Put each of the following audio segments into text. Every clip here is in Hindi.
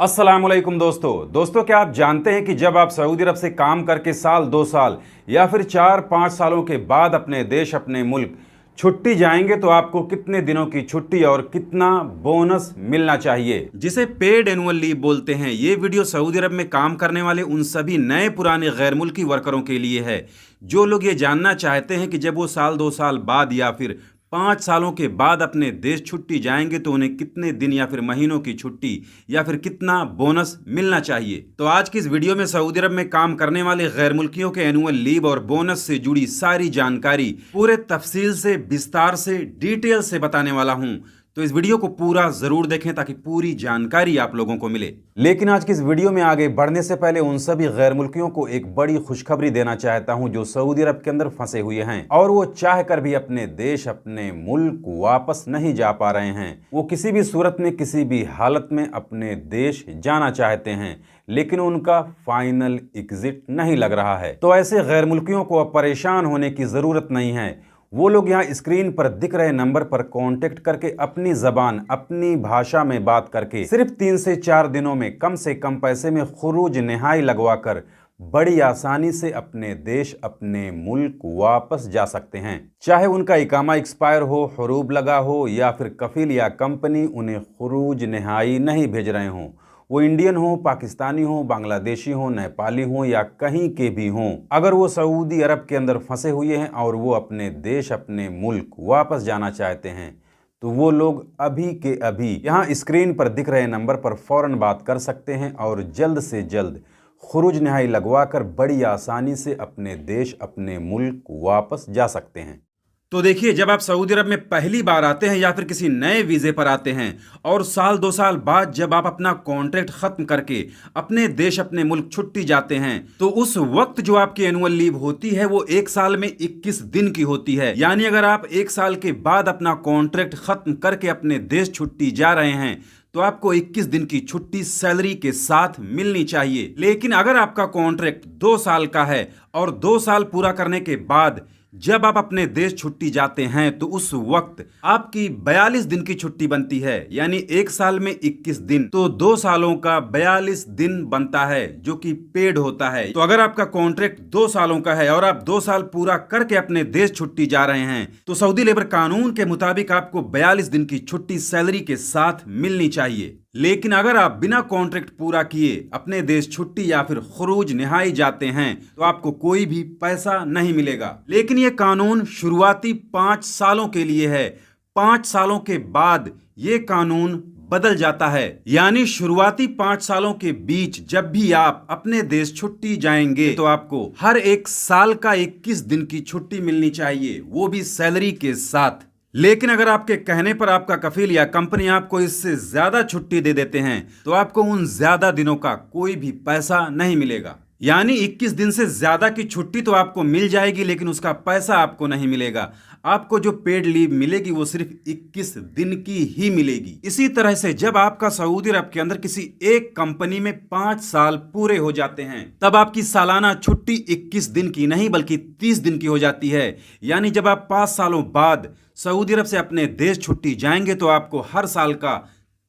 अस्सलामुअलैकुम दोस्तों क्या आप जानते हैं कि जब आप सऊदी अरब से काम करके साल 2 साल या फिर 4-5 सालों के बाद अपने देश अपने मुल्क छुट्टी जाएंगे तो आपको कितने दिनों की छुट्टी और कितना बोनस मिलना चाहिए, जिसे पेड एनुअल लीव बोलते हैं। ये वीडियो सऊदी अरब में काम करने वाले उन सभी नए पुराने गैर मुल्की वर्करों के लिए है जो लोग ये जानना चाहते हैं कि जब वो साल 2 साल बाद या फिर 5 सालों के बाद अपने देश छुट्टी जाएंगे तो उन्हें कितने दिन या फिर महीनों की छुट्टी या फिर कितना बोनस मिलना चाहिए। तो आज की इस वीडियो में सऊदी अरब में काम करने वाले गैर मुल्कियों के एनुअल लीव और बोनस से जुड़ी सारी जानकारी पूरे तफसील से विस्तार से डिटेल से बताने वाला हूं। तो इस वीडियो को पूरा जरूर देखें ताकि पूरी जानकारी आप लोगों को मिले। लेकिन आज की इस वीडियो में आगे बढ़ने से पहले उन सभी गैर मुल्कियों को एक बड़ी खुशखबरी देना चाहता हूं जो सऊदी अरब के अंदर फंसे हुए हैं और वो चाह कर भी अपने देश अपने मुल्क वापस नहीं जा पा रहे हैं। वो किसी भी सूरत में किसी भी हालत में अपने देश जाना चाहते हैं लेकिन उनका फाइनल एग्जिट नहीं लग रहा है। तो ऐसे गैर मुल्कियों को अब परेशान होने की जरूरत नहीं है। वो लोग यहाँ स्क्रीन पर दिख रहे नंबर पर कांटेक्ट करके अपनी जबान अपनी भाषा में बात करके सिर्फ 3 से 4 दिनों में कम पैसे में खुरूज नहाई लगवाकर बड़ी आसानी से अपने देश अपने मुल्क वापस जा सकते हैं। चाहे उनका इकामा एक्सपायर हो, हुरूब लगा हो या फिर कफील या कंपनी उन्हें खुरूज नहाई नहीं भेज रहे हों। वो इंडियन हो, पाकिस्तानी हो, बांग्लादेशी हो, नेपाली हो या कहीं के भी हों, अगर वो सऊदी अरब के अंदर फंसे हुए हैं और वो अपने देश अपने मुल्क वापस जाना चाहते हैं तो वो लोग अभी के अभी यहाँ स्क्रीन पर दिख रहे नंबर पर फौरन बात कर सकते हैं और जल्द से जल्द खुरूज नहाई लगवाकर बड़ी आसानी से अपने देश अपने मुल्क वापस जा सकते हैं। तो देखिए, जब आप सऊदी अरब में पहली बार आते हैं या फिर किसी नए वीज़े पर आते हैं और साल 2 साल बाद जब आप अपना कॉन्ट्रैक्ट ख़त्म करके अपने देश अपने मुल्क छुट्टी जाते हैं तो उस वक्त जो आपकी एनुअल लीव होती है वो 1 साल में 21 दिन की होती है। यानी अगर आप 1 साल के बाद अपना कॉन्ट्रैक्ट ख़त्म करके अपने देश छुट्टी जा रहे हैं तो आपको 21 दिन की छुट्टी सैलरी के साथ मिलनी चाहिए। लेकिन अगर आपका कॉन्ट्रैक्ट 2 साल का है और 2 साल पूरा करने के बाद जब आप अपने देश छुट्टी जाते हैं तो उस वक्त आपकी 42 दिन की छुट्टी बनती है। यानी 1 साल में 21 दिन तो 2 सालों का 42 दिन बनता है जो कि पेड होता है। तो अगर आपका कॉन्ट्रैक्ट 2 सालों का है और आप 2 साल पूरा करके अपने देश छुट्टी जा रहे हैं तो सऊदी लेबर कानून के मुताबिक आपको 42 दिन की छुट्टी सैलरी के साथ मिलनी चाहिए। लेकिन अगर आप बिना कॉन्ट्रैक्ट पूरा किए अपने देश छुट्टी या फिर खुरूज नहाई जाते हैं तो आपको कोई भी पैसा नहीं मिलेगा। लेकिन ये कानून शुरुआती 5 सालों के लिए है। 5 सालों के बाद ये कानून बदल जाता है। यानी शुरुआती 5 सालों के बीच जब भी आप अपने देश छुट्टी जाएंगे तो आपको हर 1 साल का 21 दिन की छुट्टी मिलनी चाहिए, वो भी सैलरी के साथ। लेकिन अगर आपके कहने पर आपका कफील या कंपनी आपको इससे ज्यादा छुट्टी दे देते हैं तो आपको उन ज्यादा दिनों का कोई भी पैसा नहीं मिलेगा। यानी 21 दिन से ज्यादा की छुट्टी तो आपको मिल जाएगी लेकिन उसका पैसा आपको नहीं मिलेगा। आपको जो पेड लीव मिलेगी वो सिर्फ 21 दिन की ही मिलेगी। इसी तरह से जब आपका सऊदी अरब के अंदर किसी एक कंपनी में 5 साल पूरे हो जाते हैं तब आपकी सालाना छुट्टी 21 दिन की नहीं बल्कि 30 दिन की हो जाती है। यानी जब आप 5 सालों बाद सऊदी अरब से अपने देश छुट्टी जाएंगे तो आपको हर साल का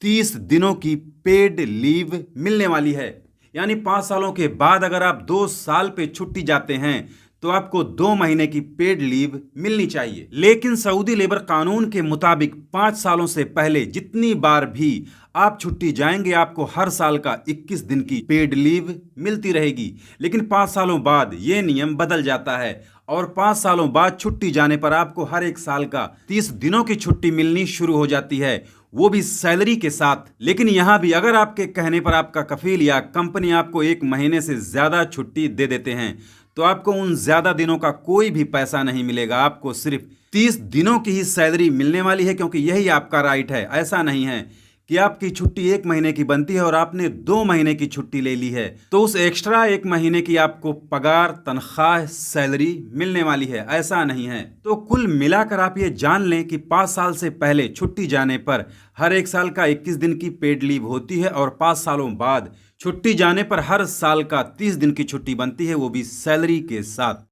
30 दिनों की पेड लीव मिलने वाली है। यानी 5 सालों के बाद अगर आप 2 साल पे छुट्टी जाते हैं तो आपको 2 महीने की पेड लीव मिलनी चाहिए। लेकिन सऊदी लेबर कानून के मुताबिक 5 सालों से पहले जितनी बार भी आप छुट्टी जाएंगे आपको हर साल का 21 दिन की पेड लीव मिलती रहेगी। लेकिन 5 सालों बाद ये नियम बदल जाता है और 5 सालों बाद छुट्टी जाने पर आपको हर 1 साल का 30 दिनों की छुट्टी मिलनी शुरू हो जाती है, वो भी सैलरी के साथ। लेकिन यहाँ भी अगर आपके कहने पर आपका कफील या कंपनी आपको 1 महीने से ज्यादा छुट्टी दे देते हैं तो आपको उन ज्यादा दिनों का कोई भी पैसा नहीं मिलेगा। आपको सिर्फ 30 दिनों की ही सैलरी मिलने वाली है क्योंकि यही आपका राइट है। ऐसा नहीं है कि आपकी छुट्टी 1 महीने की बनती है और आपने 2 महीने की छुट्टी ले ली है तो उस एक्स्ट्रा 1 महीने की आपको पगार तनख्वाह सैलरी मिलने वाली है। ऐसा नहीं है। तो कुल मिलाकर आप ये जान लें कि 5 साल से पहले छुट्टी जाने पर हर 1 साल का 21 दिन की पेड लीव होती है और 5 सालों बाद छुट्टी जाने पर हर साल का 30 दिन की छुट्टी बनती है, वो भी सैलरी के साथ।